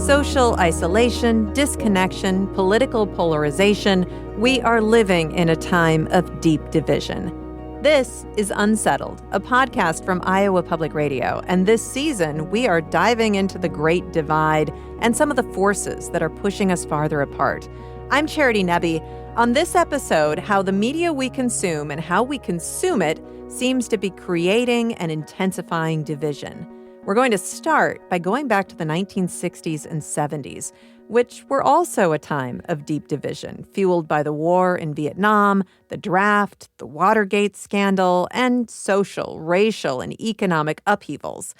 social isolation, disconnection, political polarization, we are living in a time of deep division. This is Unsettled, a podcast from Iowa Public Radio, and this season we are diving into the Great Divide and some of the forces that are pushing us farther apart. I'm Charity Nebbe. On this episode, how the media we consume and how we consume it seems to be creating and intensifying division. We're going to start by going back to the 1960s and 70s, which were also a time of deep division, fueled by the war in Vietnam, the draft, the Watergate scandal, and social, racial, and economic upheavals.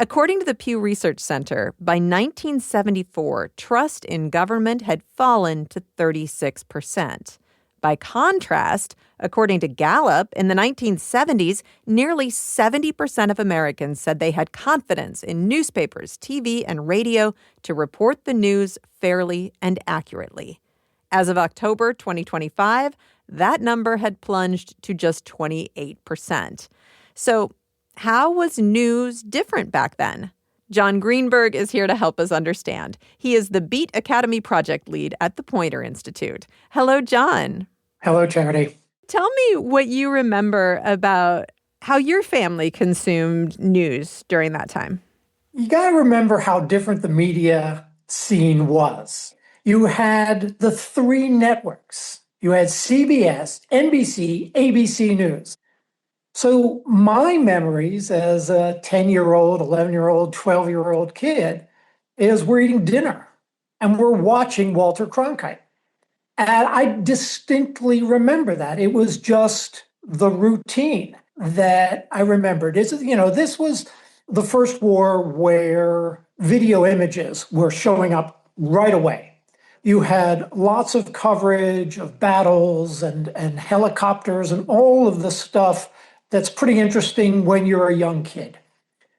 According to the Pew Research Center, by 1974, trust in government had fallen to 36%. By contrast, according to Gallup, in the 1970s, nearly 70% of Americans said they had confidence in newspapers, TV, and radio to report the news fairly and accurately. As of October 2025, that number had plunged to just 28%. So, how was news different back then? John Greenberg is here to help us understand. He is the Beat Academy project lead at the Poynter Institute. Hello, John. Hello, Charity. Tell me what you remember about how your family consumed news during that time. You got to remember how different the media scene was. You had the three networks. You had CBS, NBC, ABC News. So my memories as a 10-year-old, 11-year-old, 12-year-old kid is we're eating dinner and we're watching Walter Cronkite. And I distinctly remember that. It was just the routine that I remembered. This was the first war where video images were showing up right away. You had lots of coverage of battles and helicopters and all of the stuff that's pretty interesting when you're a young kid.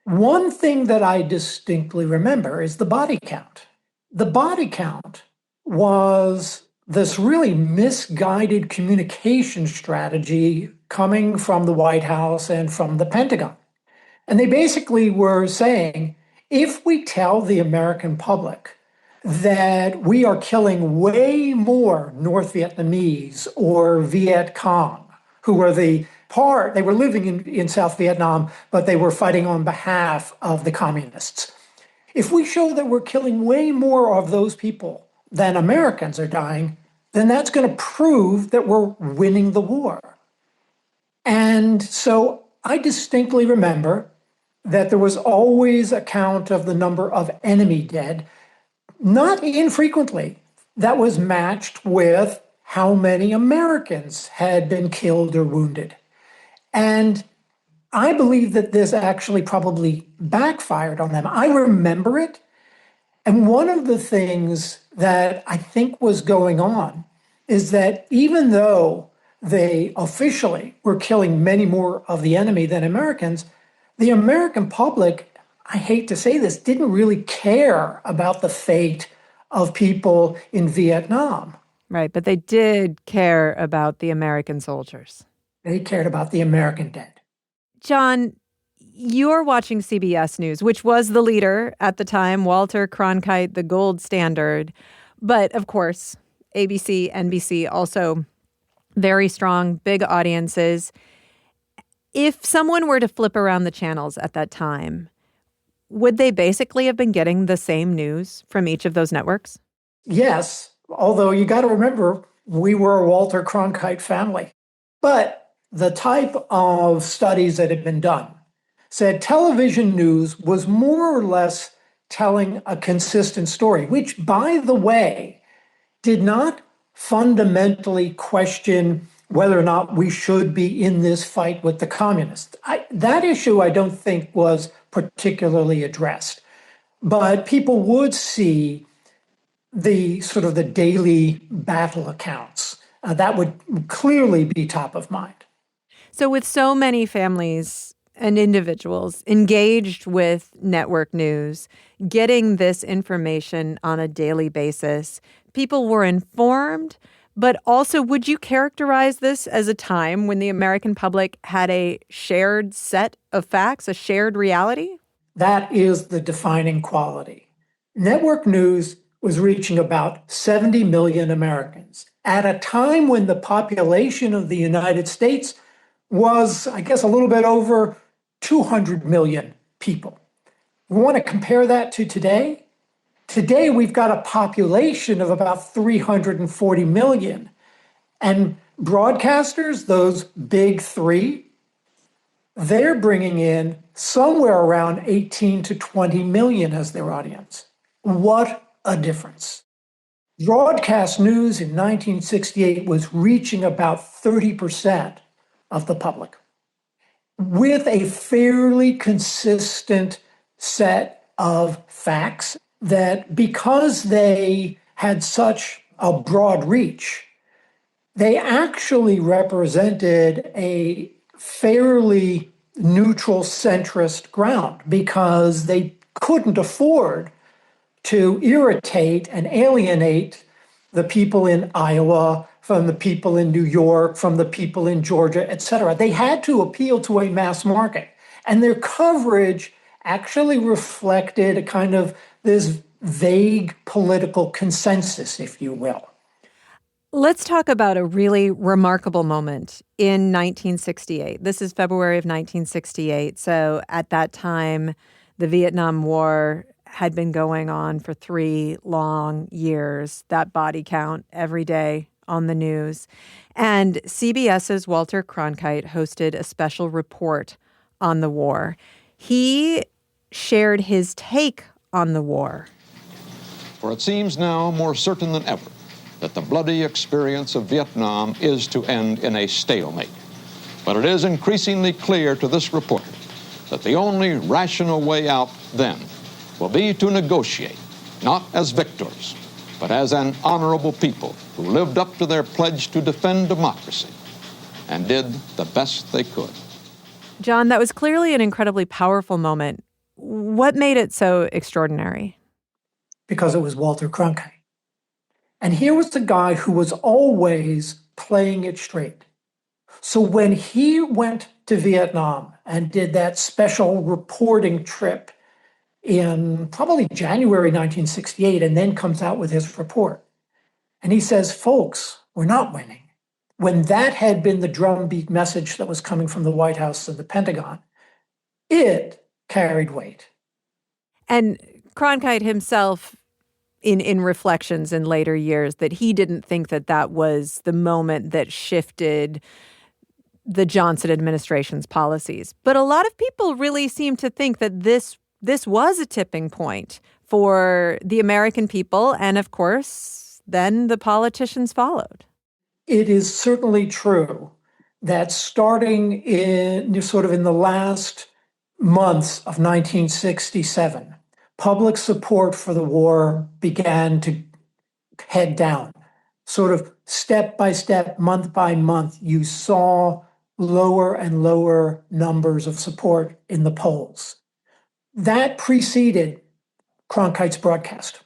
One thing that I distinctly remember is the body count. The body count was this really misguided communication strategy coming from the White House and from the Pentagon. And they basically were saying, if we tell the American public that we are killing way more North Vietnamese or Viet Cong, who were they were living in South Vietnam, but they were fighting on behalf of the communists. If we show that we're killing way more of those people than Americans are dying, then that's going to prove that we're winning the war. And so I distinctly remember that there was always a count of the number of enemy dead. Not infrequently, that was matched with how many Americans had been killed or wounded. And I believe that this actually probably backfired on them. I remember it. And one of the things that I think was going on is that even though they officially were killing many more of the enemy than Americans, the American public, I hate to say this, didn't really care about the fate of people in Vietnam. Right, but they did care about the American soldiers. They cared about the American dead. John, you're watching CBS News, which was the leader at the time, Walter Cronkite, the gold standard. But of course, ABC, NBC, also very strong, big audiences. If someone were to flip around the channels at that time, would they basically have been getting the same news from each of those networks? Yes, although you got to remember, we were a Walter Cronkite family. But the type of studies that had been done said television news was more or less telling a consistent story, which, by the way, did not fundamentally question whether or not we should be in this fight with the communists. That issue I don't think was particularly addressed. But people would see the sort of the daily battle accounts. That would clearly be top of mind. So with so many families and individuals engaged with network news, getting this information on a daily basis, people were informed, but also would you characterize this as a time when the American public had a shared set of facts, a shared reality? That is the defining quality. Network news was reaching about 70 million Americans at a time when the population of the United States was, I guess, a little bit over 200 million people. We want to compare that to today? Today, we've got a population of about 340 million. And broadcasters, those big three, they're bringing in somewhere around 18 to 20 million as their audience. What a difference. Broadcast news in 1968 was reaching about 30% of the public with a fairly consistent set of facts that because they had such a broad reach, they actually represented a fairly neutral centrist ground because they couldn't afford to irritate and alienate the people in Iowa, from the people in New York, from the people in Georgia, et cetera. They had to appeal to a mass market. And their coverage actually reflected a kind of this vague political consensus, if you will. Let's talk about a really remarkable moment in 1968. This is February of 1968. So at that time, the Vietnam War had been going on for 3 long years, that body count every day on the news. And CBS's Walter Cronkite hosted a special report on the war. He shared his take on the war. For it seems now more certain than ever that the bloody experience of Vietnam is to end in a stalemate. But it is increasingly clear to this reporter that the only rational way out then will be to negotiate, not as victors, but as an honorable people who lived up to their pledge to defend democracy and did the best they could. John, that was clearly an incredibly powerful moment. What made it so extraordinary? Because it was Walter Cronkite. And here was the guy who was always playing it straight. So when he went to Vietnam and did that special reporting trip in probably January 1968, and then comes out with his report, and he says, folks, we're not winning. When that had been the drumbeat message that was coming from the White House and the Pentagon, it carried weight. And Cronkite himself, in reflections in later years, that he didn't think that that was the moment that shifted the Johnson administration's policies. But a lot of people really seem to think that this was a tipping point for the American people. And of course, then the politicians followed. It is certainly true that starting in the last months of 1967, public support for the war began to head down. Sort of step by step, month by month, you saw lower and lower numbers of support in the polls. That preceded Cronkite's broadcast.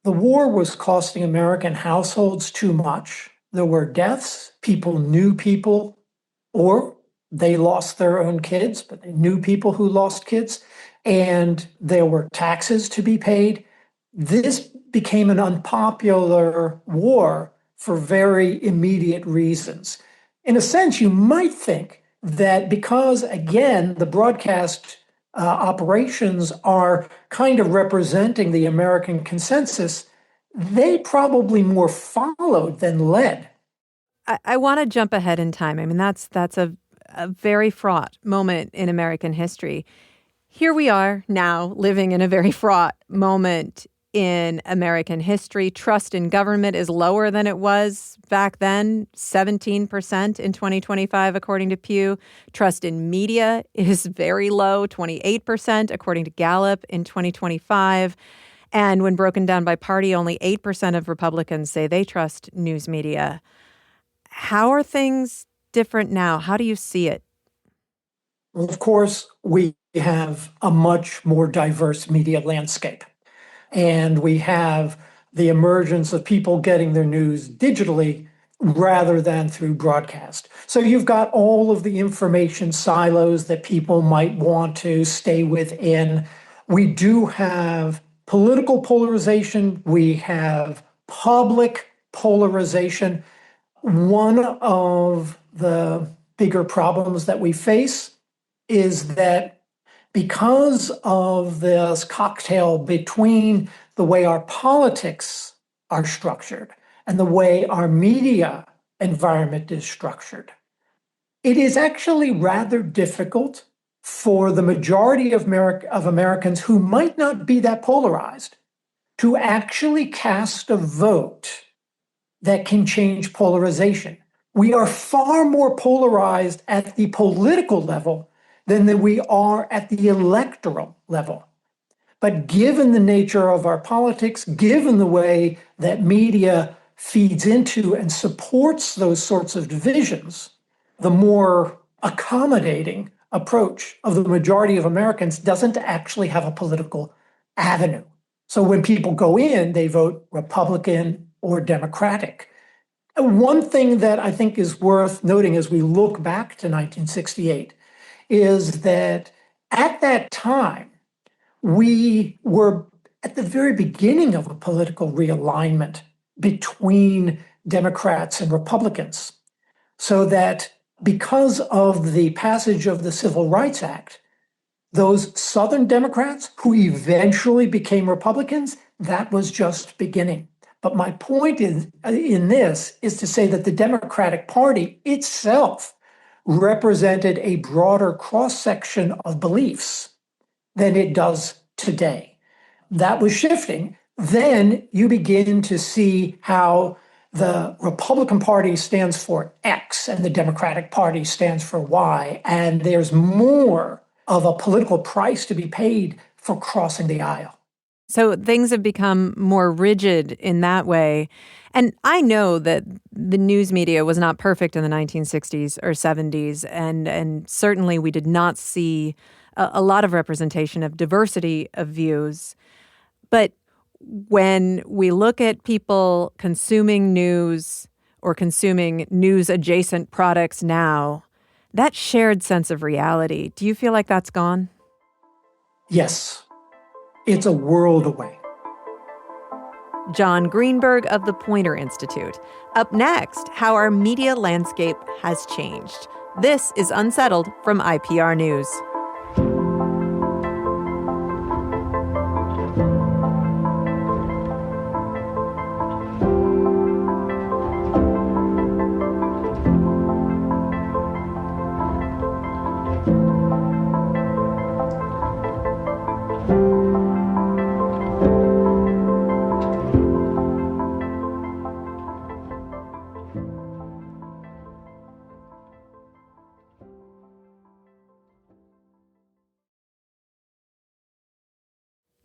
The war was costing American households too much. There were deaths. People knew people, or they lost their own kids, but they knew people who lost kids. And there were taxes to be paid. This became an unpopular war for very immediate reasons. In a sense, you might think that because, again, the broadcast operations are kind of representing the American consensus, they probably more followed than led. I want to jump ahead in time. I mean, that's a very fraught moment in American history. Here we are now living in a very fraught moment in American history. Trust in government is lower than it was back then, 17% in 2025, according to Pew. Trust in media is very low, 28%, according to Gallup in 2025. And when broken down by party, only 8% of Republicans say they trust news media. How are things different now? How do you see it? Well, of course, we have a much more diverse media landscape. And we have the emergence of people getting their news digitally rather than through broadcast. So you've got all of the information silos that people might want to stay within. We do have political polarization, we have public polarization. One of the bigger problems that we face is that because of this cocktail between the way our politics are structured and the way our media environment is structured, it is actually rather difficult for the majority of Americans who might not be that polarized to actually cast a vote that can change polarization. We are far more polarized at the political level than we are at the electoral level. But given the nature of our politics, given the way that media feeds into and supports those sorts of divisions, the more accommodating approach of the majority of Americans doesn't actually have a political avenue. So when people go in, they vote Republican or Democratic. And one thing that I think is worth noting as we look back to 1968 is that at that time, we were at the very beginning of a political realignment between Democrats and Republicans, so that because of the passage of the Civil Rights Act, those Southern Democrats who eventually became Republicans, that was just beginning. But my point in this is to say that the Democratic Party itself represented a broader cross-section of beliefs than it does today. That was shifting. Then you begin to see how the Republican Party stands for X and the Democratic Party stands for Y, and there's more of a political price to be paid for crossing the aisle. So things have become more rigid in that way. And I know that the news media was not perfect in the 1960s or 70s, and certainly we did not see a lot of representation of diversity of views. But when we look at people consuming news or consuming news-adjacent products now, that shared sense of reality, do you feel like that's gone? Yes. It's a world away. John Greenberg of the Poynter Institute. Up next, how our media landscape has changed. This is Unsettled from IPR News.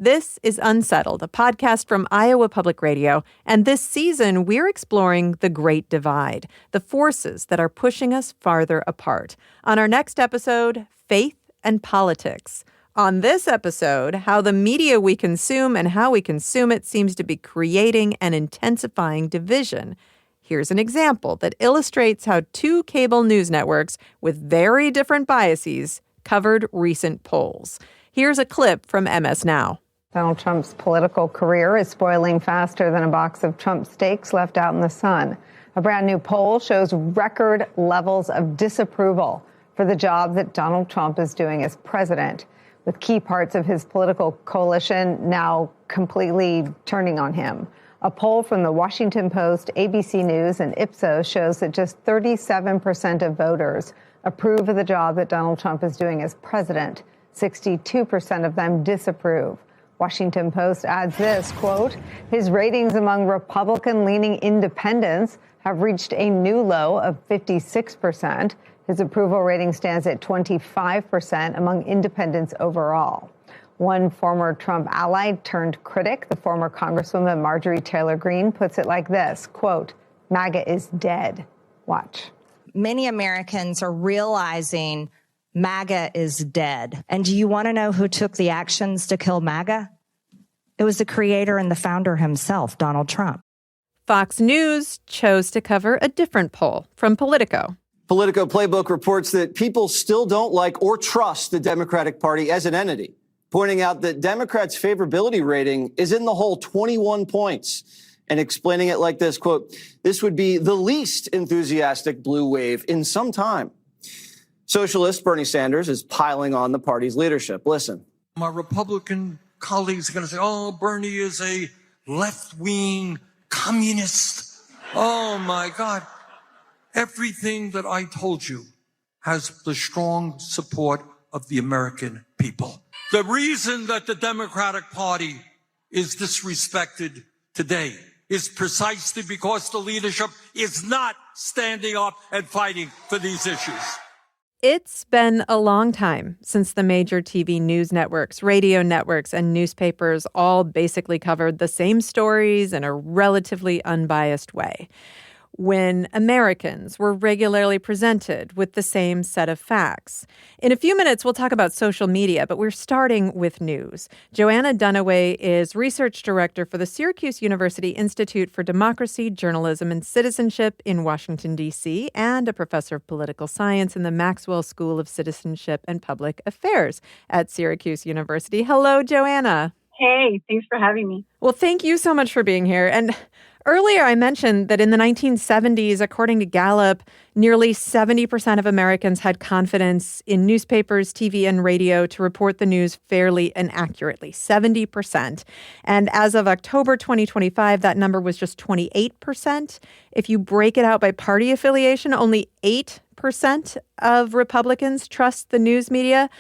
This is Unsettled, a podcast from Iowa Public Radio, and this season we're exploring the Great Divide, the forces that are pushing us farther apart. On our next episode, faith and politics. On this episode, how the media we consume and how we consume it seems to be creating and intensifying division. Here's an example that illustrates how two cable news networks with very different biases covered recent polls. Here's a clip from MS Now. Donald Trump's political career is spoiling faster than a box of Trump steaks left out in the sun. A brand new poll shows record levels of disapproval for the job that Donald Trump is doing as president, with key parts of his political coalition now completely turning on him. A poll from the Washington Post, ABC News, and Ipsos shows that just 37% of voters approve of the job that Donald Trump is doing as president. 62% of them disapprove. Washington Post adds this, quote, his ratings among Republican-leaning independents have reached a new low of 56%. His approval rating stands at 25% among independents overall. One former Trump ally turned critic, the former Congresswoman Marjorie Taylor Greene, puts it like this, quote, MAGA is dead. Watch. Many Americans are realizing MAGA is dead. And do you want to know who took the actions to kill MAGA? It was the creator and the founder himself, Donald Trump. Fox News chose to cover a different poll from Politico. Politico Playbook reports that people still don't like or trust the Democratic Party as an entity. pointing out that Democrats' favorability rating is in the hole 21 points and explaining it like this, quote, "This would be the least enthusiastic blue wave in some time." Socialist Bernie Sanders is piling on the party's leadership. Listen. My Republican colleagues are going to say, oh, Bernie is a left-wing communist. Oh, my God. Everything that I told you has the strong support of the American people. The reason that the Democratic Party is disrespected today is precisely because the leadership is not standing up and fighting for these issues. It's been a long time since the major TV news networks, radio networks, and newspapers all basically covered the same stories in a relatively unbiased way, when Americans were regularly presented with the same set of facts. In a few minutes, we'll talk about social media, but we're starting with news. Joanna Dunaway is research director for the Syracuse University Institute for Democracy, Journalism, and Citizenship in Washington, D.C., and a professor of political science in the Maxwell School of Citizenship and Public Affairs at Syracuse University. Hello, Joanna. Hey, thanks for having me. Well, thank you so much for being here. And earlier, I mentioned that in the 1970s, according to Gallup, nearly 70% of Americans had confidence in newspapers, TV, and radio to report the news fairly and accurately, 70%. And as of October 2025, that number was just 28%. If you break it out by party affiliation, only 8% of Republicans trust the news media.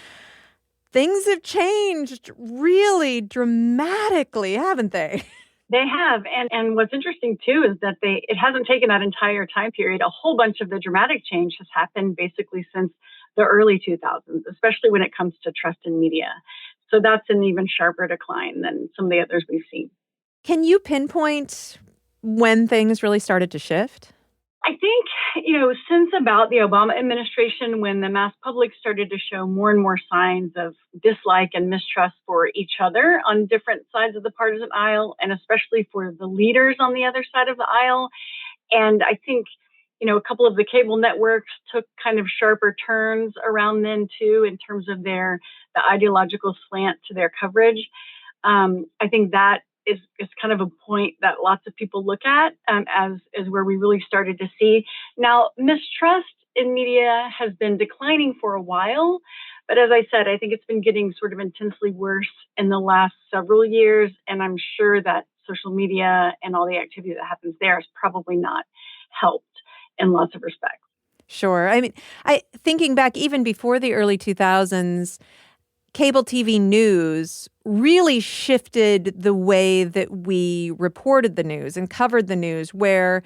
Things have changed really dramatically, haven't they? They have. And what's interesting, too, is that it hasn't taken that entire time period. A whole bunch of the dramatic change has happened basically since the early 2000s, especially when it comes to trust in media. So that's an even sharper decline than some of the others we've seen. Can you pinpoint when things really started to shift? I think, since about the Obama administration, when the mass public started to show more and more signs of dislike and mistrust for each other on different sides of the partisan aisle, and especially for the leaders on the other side of the aisle. And I think, a couple of the cable networks took kind of sharper turns around then, too, in terms of the ideological slant to their coverage. I think that is kind of a point that lots of people look at as where we really started to see. Now, mistrust in media has been declining for a while, but as I said, I think it's been getting sort of intensely worse in the last several years, and I'm sure that social media and all the activity that happens there has probably not helped in lots of respects. Sure. I mean, thinking back even before the early 2000s, cable TV news really shifted the way that we reported the news and covered the news, where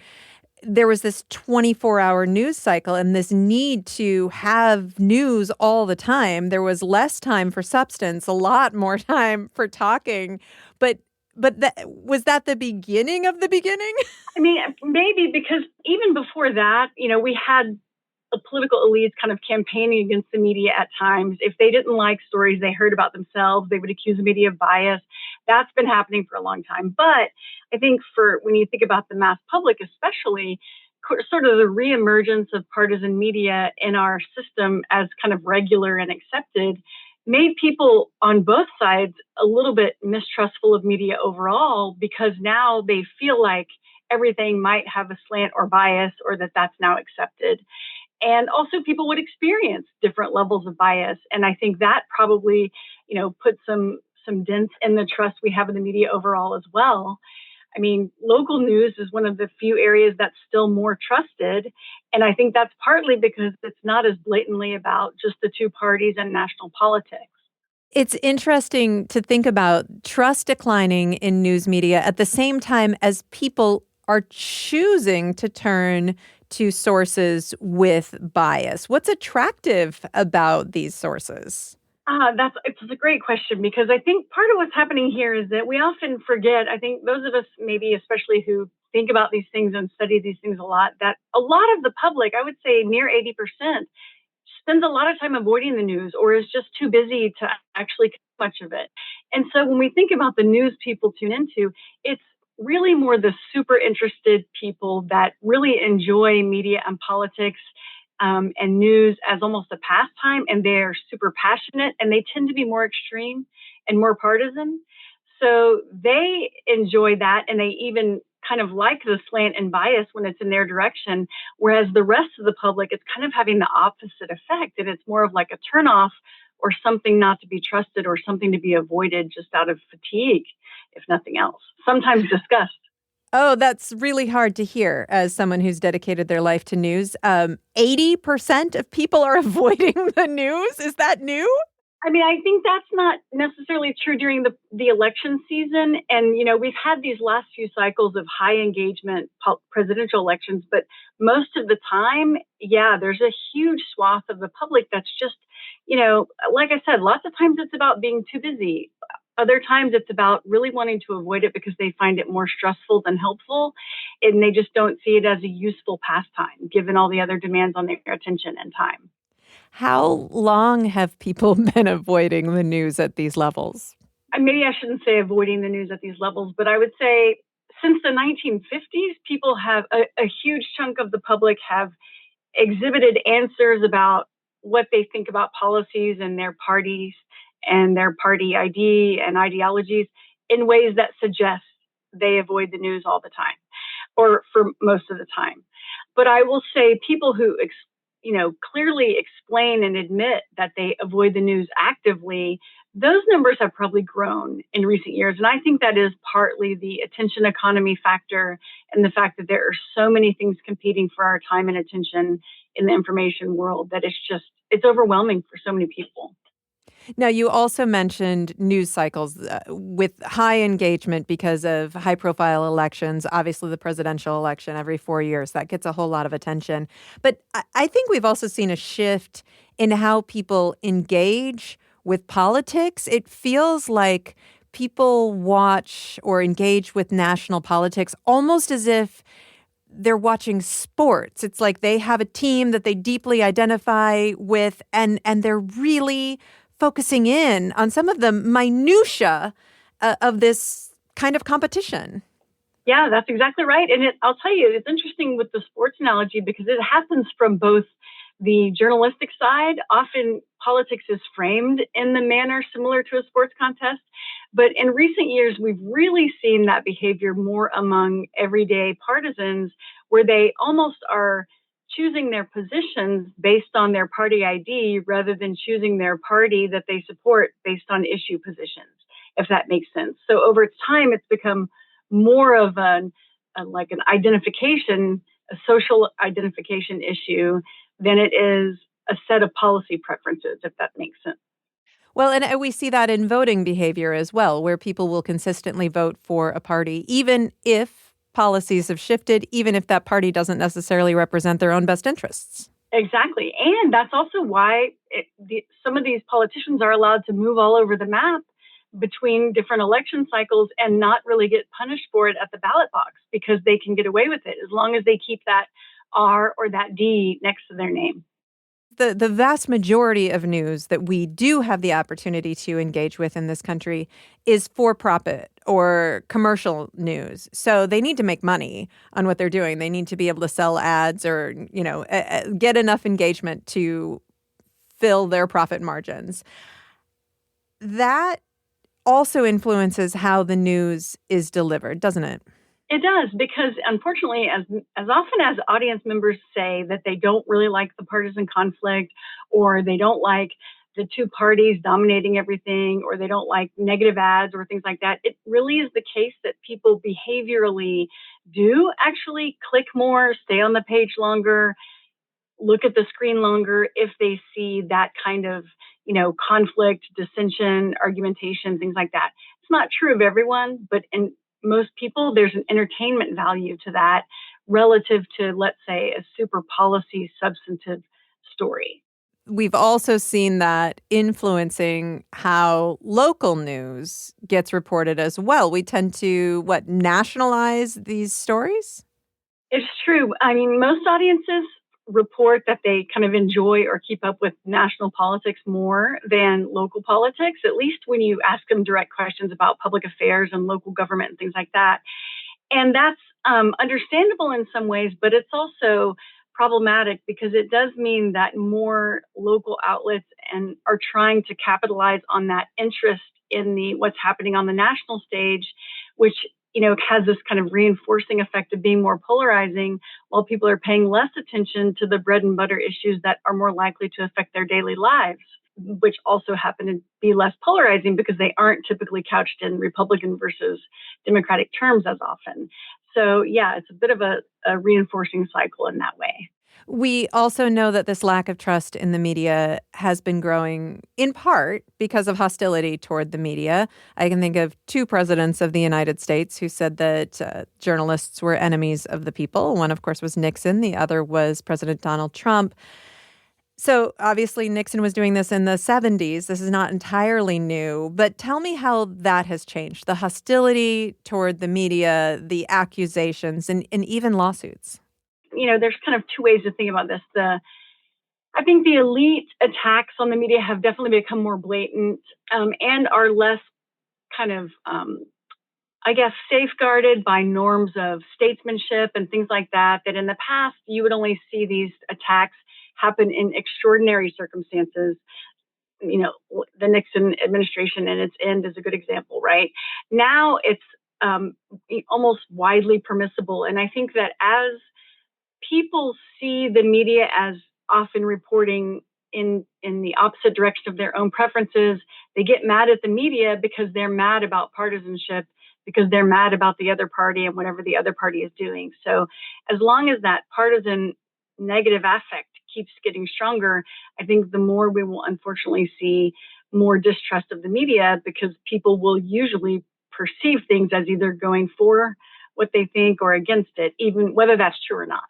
there was this 24-hour news cycle and this need to have news all the time. There was less time for substance, a lot more time for talking. But was that the beginning of the beginning? I mean, maybe, because even before that, we had the political elites kind of campaigning against the media at times. If they didn't like stories they heard about themselves, they would accuse the media of bias. That's been happening for a long time. But I think when you think about the mass public, especially, sort of the reemergence of partisan media in our system as kind of regular and accepted made people on both sides a little bit mistrustful of media overall, because now they feel like everything might have a slant or bias, or that's now accepted. And also people would experience different levels of bias. And I think that probably, put some dents in the trust we have in the media overall as well. I mean, local news is one of the few areas that's still more trusted. And I think that's partly because it's not as blatantly about just the two parties and national politics. It's interesting to think about trust declining in news media at the same time as people are choosing to turn to sources with bias. What's attractive about these sources? It's a great question, because I think part of what's happening here is that we often forget, I think those of us maybe especially who think about these things and study these things a lot, that a lot of the public, I would say near 80%, spends a lot of time avoiding the news or is just too busy to actually cover much of it. And so when we think about the news people tune into, it's really more the super interested people that really enjoy media and politics and news as almost a pastime, and they're super passionate, and they tend to be more extreme and more partisan. So they enjoy that, and they even kind of like the slant and bias when it's in their direction, whereas the rest of the public, it's kind of having the opposite effect, and it's more of like a turnoff or something not to be trusted or something to be avoided just out of fatigue, if nothing else. Sometimes disgust. Oh, that's really hard to hear as someone who's dedicated their life to news. 80% of people are avoiding the news. Is that new? I mean, I think that's not necessarily true during the election season. And, we've had these last few cycles of high engagement presidential elections, but most of the time, yeah, there's a huge swath of the public that's just, like I said, lots of times it's about being too busy. Other times it's about really wanting to avoid it because they find it more stressful than helpful. And they just don't see it as a useful pastime, given all the other demands on their attention and time. How long have people been avoiding the news at these levels? Maybe I shouldn't say avoiding the news at these levels, but I would say since the 1950s, people have a huge chunk of the public have exhibited answers about what they think about policies and their parties and their party ID and ideologies in ways that suggest they avoid the news all the time, or for most of the time. But I will say people who clearly explain and admit that they avoid the news actively, those numbers have probably grown in recent years. And I think that is partly the attention economy factor and the fact that there are so many things competing for our time and attention in the information world that it's overwhelming for so many people. Now, you also mentioned news cycles with high engagement because of high-profile elections, obviously the presidential election every 4 years. That gets a whole lot of attention. But I think we've also seen a shift in how people engage with politics. It feels like people watch or engage with national politics almost as if they're watching sports. It's like they have a team that they deeply identify with, and they're really focusing in on some of the minutia of this kind of competition. Yeah, that's exactly right. And I'll tell you, it's interesting with the sports analogy because it happens from both the journalistic side. Often politics is framed in the manner similar to a sports contest. But in recent years, we've really seen that behavior more among everyday partisans, where they almost are choosing their positions based on their party ID rather than choosing their party that they support based on issue positions, if that makes sense. So over time, it's become more of an identification, a social identification issue than it is a set of policy preferences, if that makes sense. Well, and we see that in voting behavior as well, where people will consistently vote for a party, even if policies have shifted, even if that party doesn't necessarily represent their own best interests. Exactly. And that's also why some of these politicians are allowed to move all over the map between different election cycles and not really get punished for it at the ballot box because they can get away with it as long as they keep that R or that D next to their name. The vast majority of news that we do have the opportunity to engage with in this country is for-profit or commercial news. So they need to make money on what they're doing. They need to be able to sell ads or, get enough engagement to fill their profit margins. That also influences how the news is delivered, doesn't it? It does, because unfortunately, as often as audience members say that they don't really like the partisan conflict, or they don't like the two parties dominating everything, or they don't like negative ads or things like that, it really is the case that people behaviorally do actually click more, stay on the page longer, look at the screen longer if they see that kind of, conflict, dissension, argumentation, things like that. It's not true of everyone, but in most people, there's an entertainment value to that relative to, let's say, a super policy substantive story. We've also seen that influencing how local news gets reported as well. We tend to, nationalize these stories? It's true. I mean, most audiences report that they kind of enjoy or keep up with national politics more than local politics, at least when you ask them direct questions about public affairs and local government and things like that. And that's understandable in some ways, but it's also problematic because it does mean that more local outlets are trying to capitalize on that interest in the what's happening on the national stage, which, has this kind of reinforcing effect of being more polarizing, while people are paying less attention to the bread and butter issues that are more likely to affect their daily lives, which also happen to be less polarizing because they aren't typically couched in Republican versus Democratic terms as often. So, yeah, it's a bit of a reinforcing cycle in that way. We also know that this lack of trust in the media has been growing in part because of hostility toward the media. I can think of two presidents of the United States who said that journalists were enemies of the people. One, of course, was Nixon. The other was President Donald Trump. So obviously Nixon was doing this in the 70s. This is not entirely new. But tell me how that has changed. The hostility toward the media, the accusations, and even lawsuits. There's kind of two ways to think about this. I think the elite attacks on the media have definitely become more blatant and are less kind of, safeguarded by norms of statesmanship and things like that in the past, you would only see these attacks happen in extraordinary circumstances. The Nixon administration and its end is a good example, right? Now it's almost widely permissible. And I think that as people see the media as often reporting in the opposite direction of their own preferences, they get mad at the media because they're mad about partisanship, because they're mad about the other party and whatever the other party is doing. So as long as that partisan negative affect keeps getting stronger, I think the more we will unfortunately see more distrust of the media, because people will usually perceive things as either going for what they think or against it, even whether that's true or not.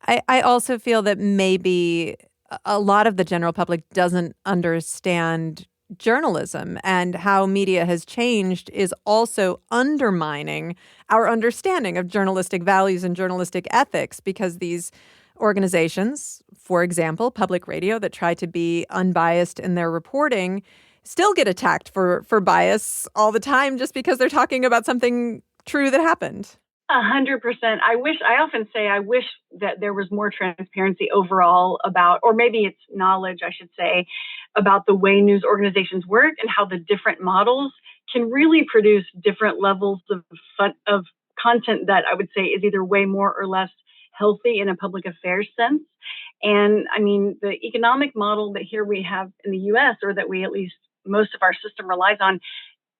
I also feel that maybe a lot of the general public doesn't understand journalism, and how media has changed is also undermining our understanding of journalistic values and journalistic ethics, because these organizations, for example, public radio, that try to be unbiased in their reporting, still get attacked for bias all the time just because they're talking about something true that happened. 100%. I often say I wish that there was more transparency overall about, or maybe it's knowledge, I should say, about the way news organizations work and how the different models can really produce different levels of content that I would say is either way more or less healthy in a public affairs sense. And I mean, the economic model that here we have in the US, or that we at least most of our system relies on,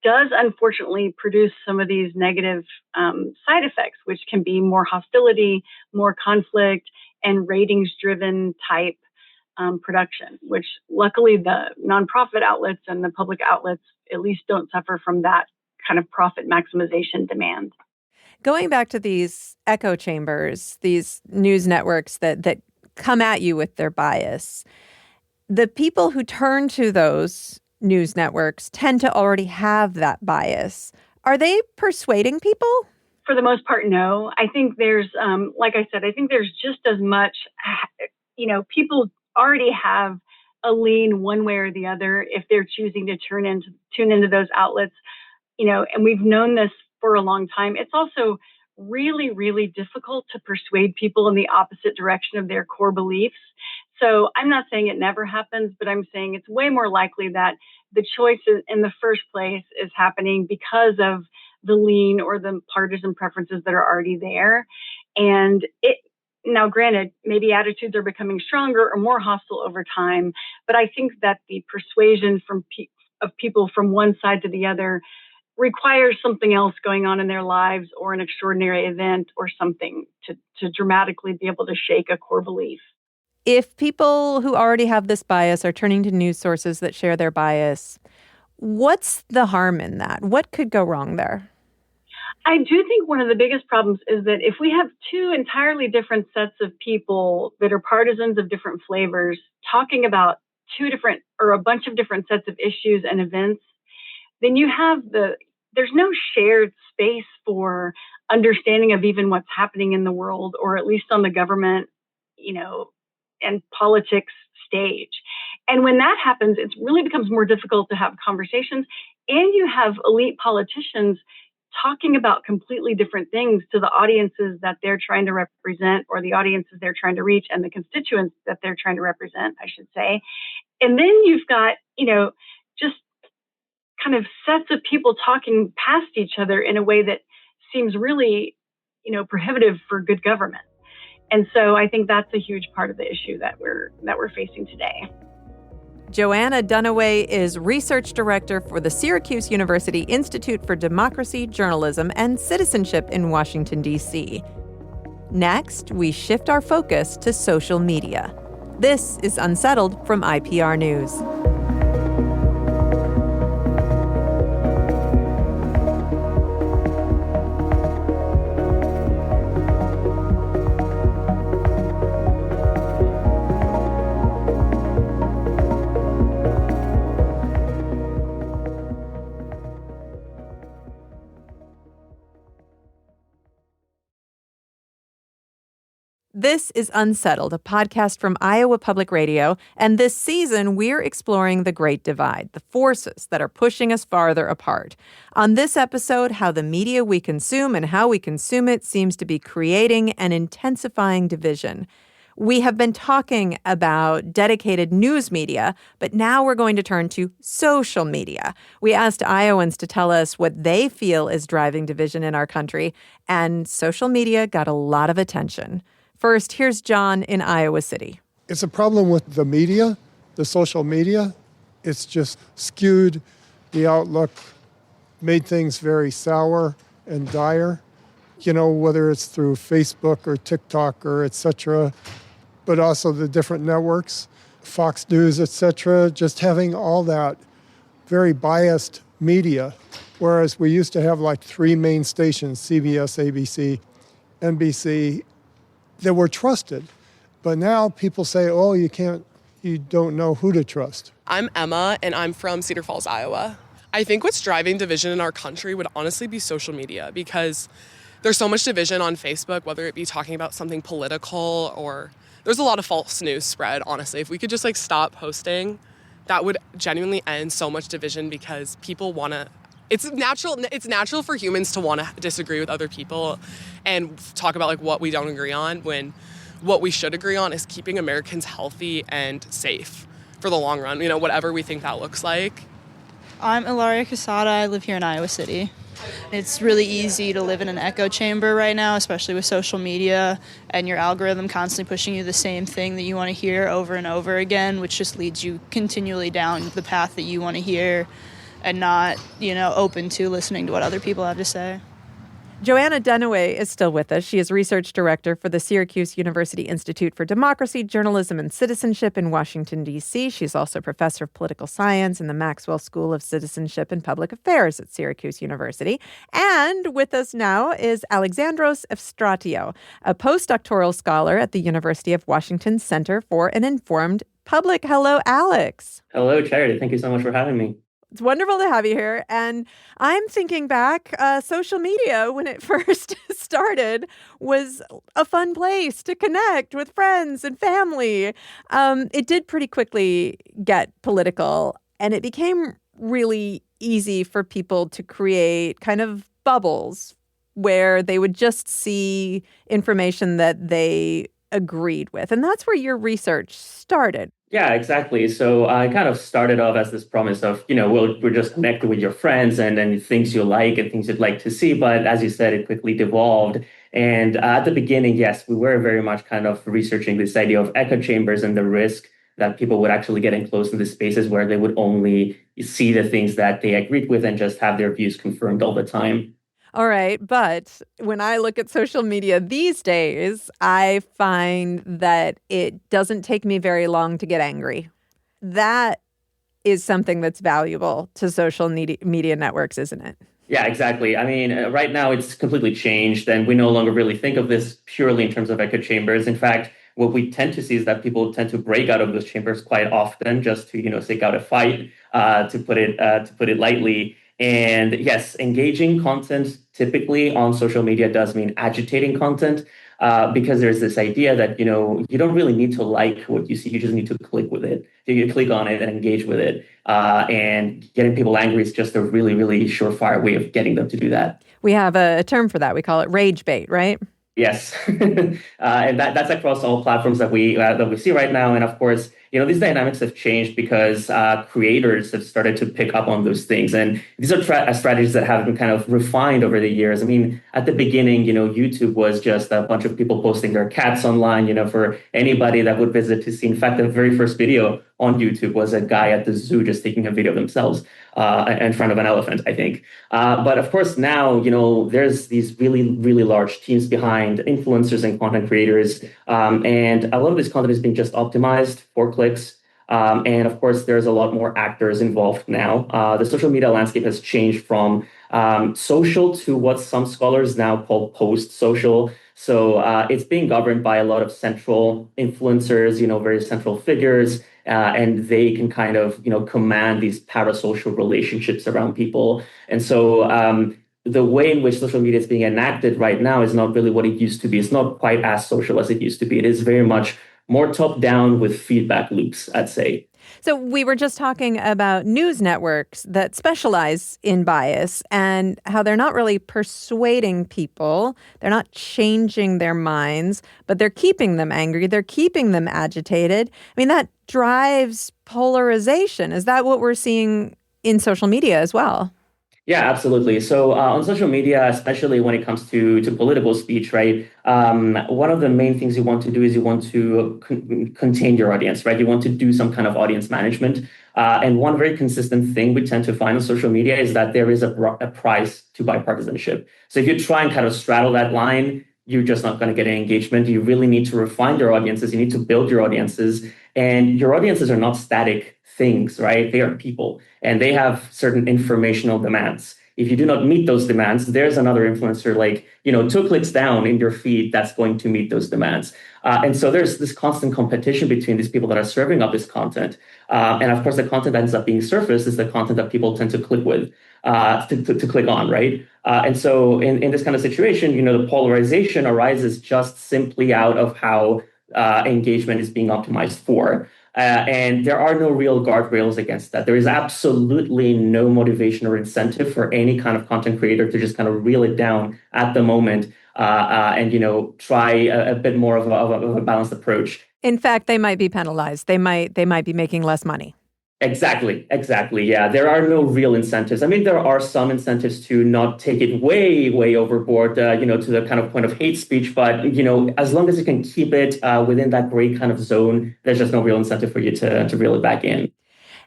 does unfortunately produce some of these negative side effects, which can be more hostility, more conflict, and ratings-driven type production, which luckily the nonprofit outlets and the public outlets at least don't suffer from that kind of profit maximization demand. Going back to these echo chambers, these news networks that come at you with their bias, the people who turn to those news networks tend to already have that bias. Are they persuading people? For the most part, no. I think there's, like I said, I think there's just as much, people already have a lean one way or the other if they're choosing to tune into those outlets, and we've known this for a long time. It's also really, really difficult to persuade people in the opposite direction of their core beliefs. So I'm not saying it never happens, but I'm saying it's way more likely that the choice in the first place is happening because of the lean or the partisan preferences that are already there. And now, granted, maybe attitudes are becoming stronger or more hostile over time, but I think that the persuasion of people from one side to the other requires something else going on in their lives, or an extraordinary event or something to dramatically be able to shake a core belief. If people who already have this bias are turning to news sources that share their bias, what's the harm in that? What could go wrong there? I do think one of the biggest problems is that if we have two entirely different sets of people that are partisans of different flavors talking about two different or a bunch of different sets of issues and events, then you have there's no shared space for understanding of even what's happening in the world, or at least on the government, and politics stage. And when that happens, it really becomes more difficult to have conversations. And you have elite politicians talking about completely different things to the audiences that they're trying to represent, or the audiences they're trying to reach, and the constituents that they're trying to represent, I should say. And then you've got, just kind of sets of people talking past each other in a way that seems really, prohibitive for good government. And so I think that's a huge part of the issue that we're facing today. Joanna Dunaway is research director for the Syracuse University Institute for Democracy, Journalism, and Citizenship in Washington, D.C. Next, we shift our focus to social media. This is Unsettled from IPR News. This is Unsettled, a podcast from Iowa Public Radio, and this season we're exploring the Great Divide, the forces that are pushing us farther apart. On this episode, how the media we consume and how we consume it seems to be creating and intensifying division. We have been talking about dedicated news media, but now we're going to turn to social media. We asked Iowans to tell us what they feel is driving division in our country, and social media got a lot of attention. First, here's John in Iowa City. It's a problem with the media, the social media. It's just skewed the outlook, made things very sour and dire, whether it's through Facebook or TikTok or et cetera, but also the different networks, Fox News, et cetera, just having all that very biased media, whereas we used to have like three main stations, CBS, ABC, NBC, that were trusted. But now people say, oh, you don't know who to trust. I'm Emma, and I'm from Cedar Falls, Iowa. I think what's driving division in our country would honestly be social media, because there's so much division on Facebook, whether it be talking about something political or there's a lot of false news spread, honestly. If we could just stop posting, that would genuinely end so much division, because people want to. It's natural for humans to want to disagree with other people and talk about what we don't agree on, when what we should agree on is keeping Americans healthy and safe for the long run, whatever we think that looks like. I'm Ilaria Casada. I live here in Iowa City. It's really easy to live in an echo chamber right now, especially with social media and your algorithm constantly pushing you the same thing that you want to hear over and over again, which just leads you continually down the path that you want to hear and not, open to listening to what other people have to say. Joanna Dunaway is still with us. She is research director for the Syracuse University Institute for Democracy, Journalism, and Citizenship in Washington, D.C. She's also professor of political science in the Maxwell School of Citizenship and Public Affairs at Syracuse University. And with us now is Alexandros Evstratio, a postdoctoral scholar at the University of Washington Center for an Informed Public. Hello, Alex. Hello, Charity. Thank you so much for having me. It's wonderful to have you here. And I'm thinking back, social media, when it first started, was a fun place to connect with friends and family. It did pretty quickly get political, and it became really easy for people to create kind of bubbles where they would just see information that they agreed with. And that's where your research started. Yeah, exactly. So I kind of started off as this promise of, we're just connected with your friends and then things you like and things you'd like to see. But as you said, it quickly devolved. And at the beginning, yes, we were very much kind of researching this idea of echo chambers and the risk that people would actually get enclosed in the spaces where they would only see the things that they agreed with and just have their views confirmed all the time. All right. But when I look at social media these days, I find that it doesn't take me very long to get angry. That is something that's valuable to social media networks, isn't it? Yeah, exactly. I mean, right now it's completely changed, and we no longer really think of this purely in terms of echo chambers. In fact, what we tend to see is that people tend to break out of those chambers quite often just to, seek out a fight, to put it lightly. And yes, engaging content typically on social media does mean agitating content, because there's this idea that, you don't really need to like what you see. You just need to click with it. You click on it and engage with it. And getting people angry is just a really, really surefire way of getting them to do that. We have a term for that. We call it rage bait, right? Yes. And that's across all platforms that we see right now. And of course, these dynamics have changed because creators have started to pick up on those things. And these are strategies that have been kind of refined over the years. I mean, at the beginning, YouTube was just a bunch of people posting their cats online, for anybody that would visit to see. In fact, the very first video on YouTube was a guy at the zoo just taking a video of themselves in front of an elephant, I think. But of course, now, there's these really, really large teams behind influencers and content creators. And a lot of this content is being just optimized for clicks. And of course, there's a lot more actors involved now. The social media landscape has changed from social to what some scholars now call post-social. So it's being governed by a lot of central influencers, very central figures, and they can kind of, command these parasocial relationships around people. And so the way in which social media is being enacted right now is not really what it used to be. It's not quite as social as it used to be. It is very much more top-down with feedback loops, I'd say. So we were just talking about news networks that specialize in bias and how they're not really persuading people. They're not changing their minds, but they're keeping them angry. They're keeping them agitated. I mean, that drives polarization. Is that what we're seeing in social media as well? Yeah, absolutely. So on social media, especially when it comes to political speech, right? One of the main things you want to do is you want to contain your audience, right? You want to do some kind of audience management. And one very consistent thing we tend to find on social media is that there is a price to bipartisanship. So if you try and kind of straddle that line, you're just not going to get any engagement. You really need to refine your audiences. You need to build your audiences. And your audiences are not static things, right? They are people and they have certain informational demands. If you do not meet those demands, there's another influencer like, 2 clicks down in your feed that's going to meet those demands. And so there's this constant competition between these people that are serving up this content. And of course, the content that ends up being surfaced is the content that people tend to click with, to click on, right? And so in this kind of situation, the polarization arises just simply out of how engagement is being optimized for. And there are no real guardrails against that. There is absolutely no motivation or incentive for any kind of content creator to just kind of reel it down at the moment and try a bit more of a balanced approach. In fact, they might be penalized. They might be making less money. Exactly. Yeah, there are no real incentives. I mean, there are some incentives to not take it way, way overboard, to the kind of point of hate speech. But, as long as you can keep it within that gray kind of zone, there's just no real incentive for you to reel it back in.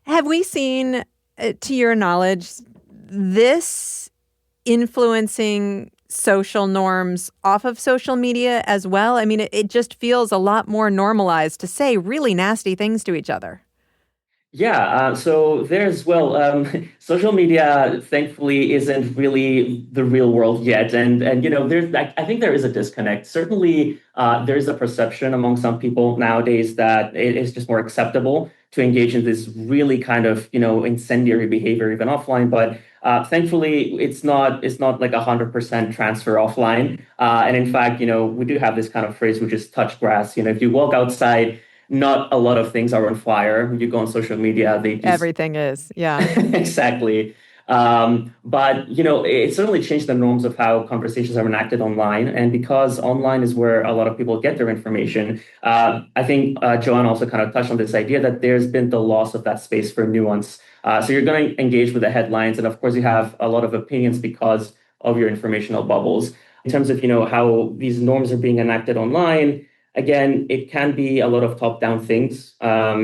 Have we seen, to your knowledge, this influencing social norms off of social media as well? I mean, it just feels a lot more normalized to say really nasty things to each other. Yeah, so social media, thankfully, isn't really the real world yet. And I think there is a disconnect. Certainly, there is a perception among some people nowadays that it is just more acceptable to engage in this really kind of, incendiary behavior, even offline. But thankfully, it's not like 100% transfer offline. And in fact, we do have this kind of phrase, which is touch grass. If you walk outside, not a lot of things are on fire. You go on social media, everything is, yeah. Exactly. But it certainly changed the norms of how conversations are enacted online. And because online is where a lot of people get their information, I think Joanne also kind of touched on this idea that there's been the loss of that space for nuance. So you're going to engage with the headlines. And of course, you have a lot of opinions because of your informational bubbles. In terms of, how these norms are being enacted online, again, it can be a lot of top-down things. A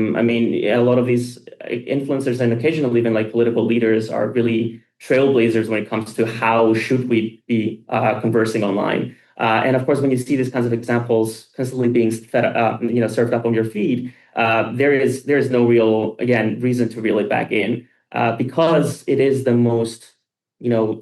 lot of these influencers and occasionally even like political leaders are really trailblazers when it comes to how should we be conversing online. And of course, when you see these kinds of examples constantly being served up on your feed, there is no real, again, reason to reel it back in because it is the most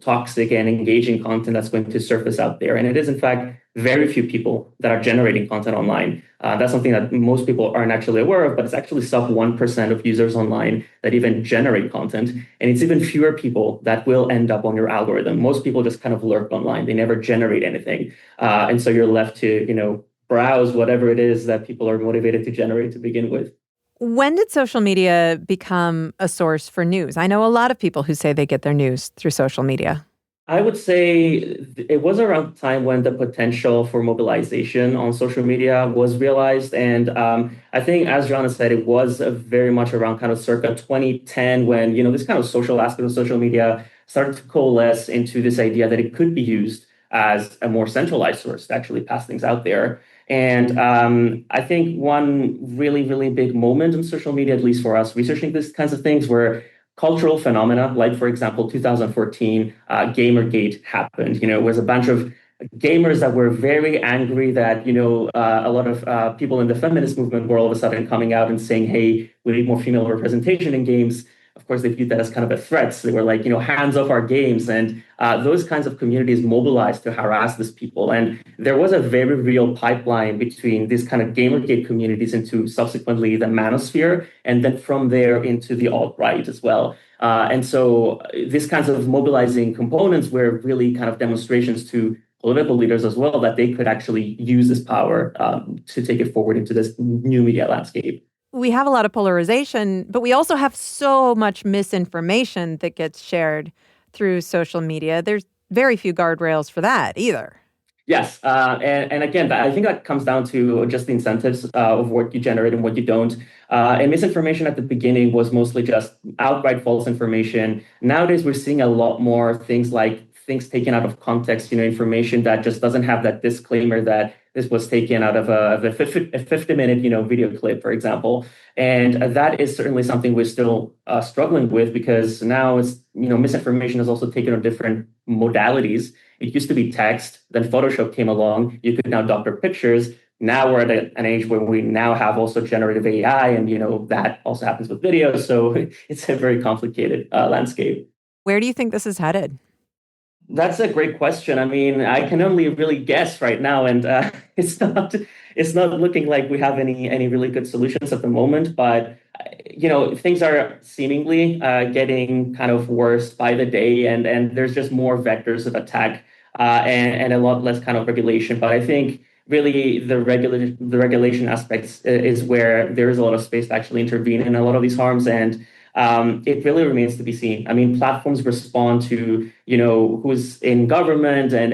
toxic and engaging content that's going to surface out there. And it is, in fact, very few people that are generating content online. That's something that most people aren't actually aware of, but it's actually sub 1% of users online that even generate content. And it's even fewer people that will end up on your algorithm. Most people just kind of lurk online. They never generate anything. And so you're left to, browse whatever it is that people are motivated to generate to begin with. When did social media become a source for news? I know a lot of people who say they get their news through social media. I would say it was around the time when the potential for mobilization on social media was realized. And I think, as Joanna said, it was very much around kind of circa 2010 when, this kind of social aspect of social media started to coalesce into this idea that it could be used as a more centralized source to actually pass things out there. And I think one really, really big moment in social media, at least for us researching these kinds of things, were cultural phenomena, like, for example, 2014, Gamergate happened. It was a bunch of gamers that were very angry that, a lot of people in the feminist movement were all of a sudden coming out and saying, hey, we need more female representation in games. Of course, they viewed that as kind of a threat. So they were like, hands off our games. And those kinds of communities mobilized to harass these people. And there was a very real pipeline between these kind of Gamergate communities into subsequently the manosphere, and then from there into the alt-right as well. And so these kinds of mobilizing components were really kind of demonstrations to political leaders as well that they could actually use this power to take it forward into this new media landscape. We have a lot of polarization, but we also have so much misinformation that gets shared through social media. There's very few guardrails for that either. Yes. And again, I think that comes down to just the incentives of what you generate and what you don't. And misinformation at the beginning was mostly just outright false information. Nowadays, we're seeing a lot more things like things taken out of context, information that just doesn't have that disclaimer that this was taken out of a 50-minute, video clip, for example. And that is certainly something we're still struggling with, because now it's, misinformation has also taken on different modalities. It used to be text, then Photoshop came along. You could now doctor pictures. Now we're at an age where we now have also generative AI, and, that also happens with video. So it's a very complicated landscape. Where do you think this is headed? That's a great question. I mean, I can only really guess right now, and it's not looking like we have any really good solutions at the moment. But things are seemingly getting kind of worse by the day, and there's just more vectors of attack and a lot less kind of regulation. But I think really the regulation aspects is where there is a lot of space to actually intervene in a lot of these harms. And it really remains to be seen. I mean, platforms respond to, who's in government and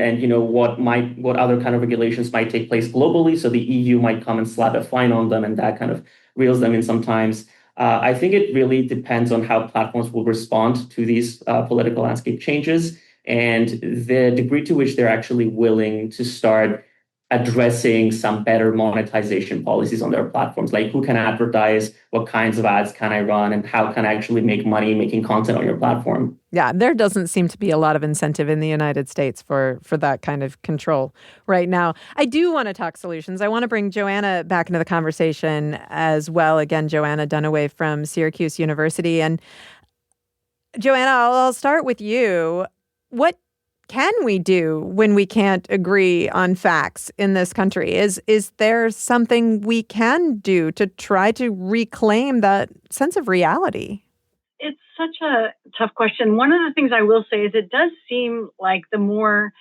what other kind of regulations might take place globally. So the EU might come and slap a fine on them, and that kind of reels them in sometimes. I think it really depends on how platforms will respond to these political landscape changes and the degree to which they're actually willing to start addressing some better monetization policies on their platforms, like who can advertise, what kinds of ads can I run, and how can I actually make money making content on your platform. Yeah, there doesn't seem to be a lot of incentive in the United States for that kind of control right now. I do want to talk solutions. I want to bring Joanna back into the conversation as well. Again, Joanna Dunaway from Syracuse University. And Joanna, I'll start with you. What can we do when we can't agree on facts in this country? Is there something we can do to try to reclaim that sense of reality? It's such a tough question. One of the things I will say is it does seem like the more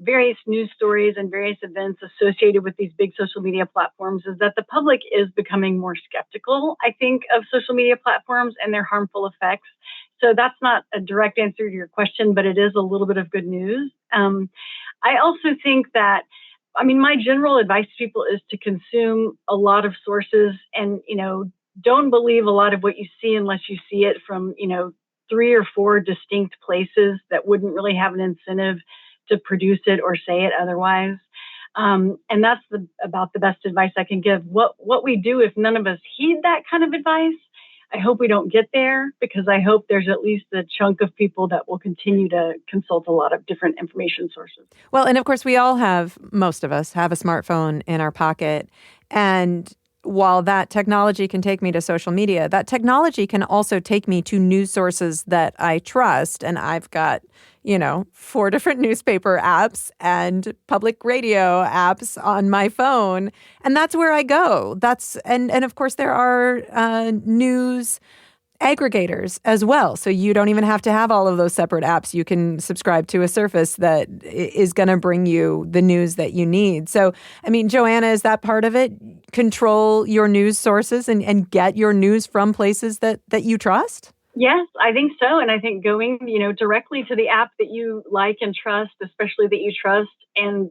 various news stories and various events associated with these big social media platforms is that the public is becoming more skeptical, I think, of social media platforms and their harmful effects. So that's not a direct answer to your question, but it is a little bit of good news. I also think that, my general advice to people is to consume a lot of sources and, don't believe a lot of what you see unless you see it from, 3 or 4 distinct places that wouldn't really have an incentive to produce it or say it otherwise. And that's about the best advice I can give. What we do if none of us heed that kind of advice, I hope we don't get there, because I hope there's at least a chunk of people that will continue to consult a lot of different information sources. Well, and of course, most of us have a smartphone in our pocket. And while that technology can take me to social media, that technology can also take me to news sources that I trust. And I've got, 4 different newspaper apps and public radio apps on my phone. And that's where I go. And of course, there are news aggregators as well. So you don't even have to have all of those separate apps. You can subscribe to a service that is going to bring you the news that you need. So, Joanna, is that part of it? Control your news sources and get your news from places that you trust? Yes, I think so. And I think going, directly to the app that you like and trust, especially that you trust, and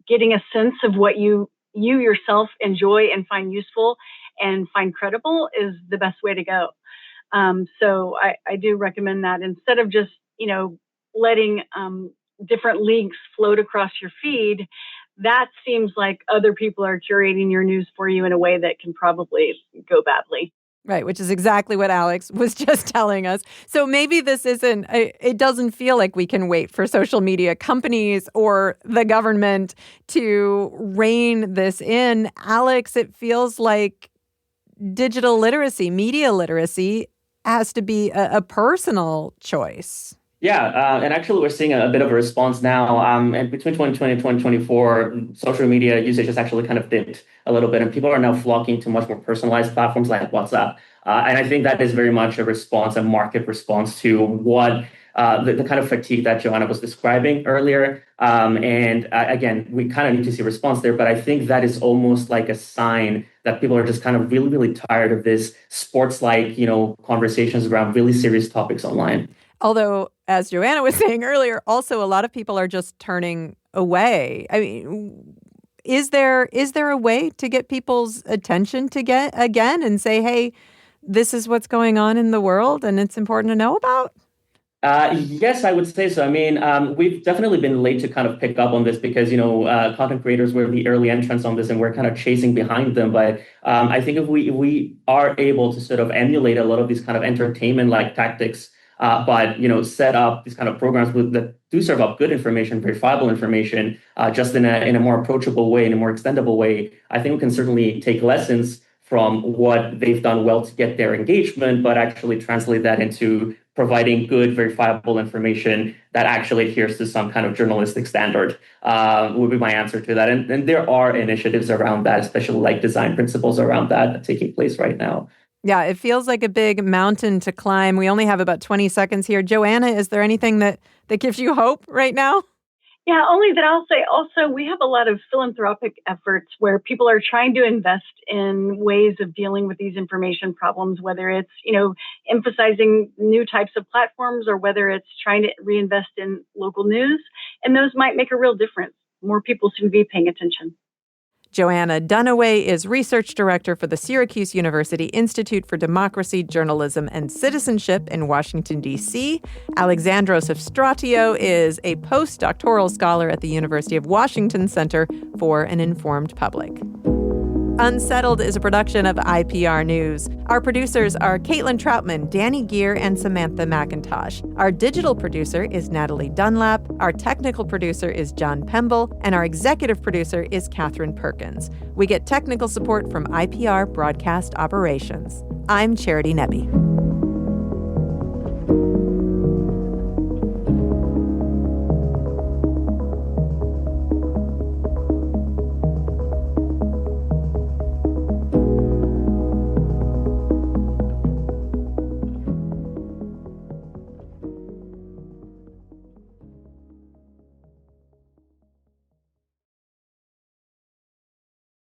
getting a sense of what you yourself enjoy and find useful and find credible is the best way to go. So I do recommend that instead of just, letting different links float across your feed. That seems like other people are curating your news for you in a way that can probably go badly. Right, which is exactly what Alex was just telling us. So maybe it doesn't feel like we can wait for social media companies or the government to rein this in. Alex, it feels like digital literacy, media literacy has to be a personal choice. Yeah, and actually we're seeing a bit of a response now. And between 2020 and 2024, social media usage has actually kind of dipped a little bit, and people are now flocking to much more personalized platforms like WhatsApp. And I think that is very much a market response to what the kind of fatigue that Joanna was describing earlier. Again, we kind of need to see a response there, but I think that is almost like a sign that people are just kind of really, really tired of this sports-like, conversations around really serious topics online. Although, as Joanna was saying earlier, also a lot of people are just turning away. I mean, is there a way to get people's attention again and say, hey, this is what's going on in the world and it's important to know about? Yes, I would say so. I mean, we've definitely been late to kind of pick up on this because, content creators were the early entrants on this and we're kind of chasing behind them. But I think if we are able to sort of emulate a lot of these kind of entertainment-like tactics, but set up these kind of programs that do serve up good information, verifiable information, just in a more approachable way, in a more extendable way, I think we can certainly take lessons from what they've done well to get their engagement, but actually translate that into providing good, verifiable information that actually adheres to some kind of journalistic standard, would be my answer to that. And there are initiatives around that, especially like design principles around that taking place right now. Yeah, it feels like a big mountain to climb. We only have about 20 seconds here. Joanna, is there anything that gives you hope right now? Yeah, only that I'll say also we have a lot of philanthropic efforts where people are trying to invest in ways of dealing with these information problems, whether it's, emphasizing new types of platforms or whether it's trying to reinvest in local news. And those might make a real difference. More people seem to be paying attention. Joanna Dunaway is research director for the Syracuse University Institute for Democracy, Journalism, and Citizenship in Washington, D.C. Alexandros Evstratio is a postdoctoral scholar at the University of Washington Center for an Informed Public. Unsettled is a production of IPR News. Our producers are Caitlin Troutman, Danny Gear, and Samantha McIntosh. Our digital producer is Natalie Dunlap. Our technical producer is John Pemble. And our executive producer is Catherine Perkins. We get technical support from IPR Broadcast Operations. I'm Charity Nebbe.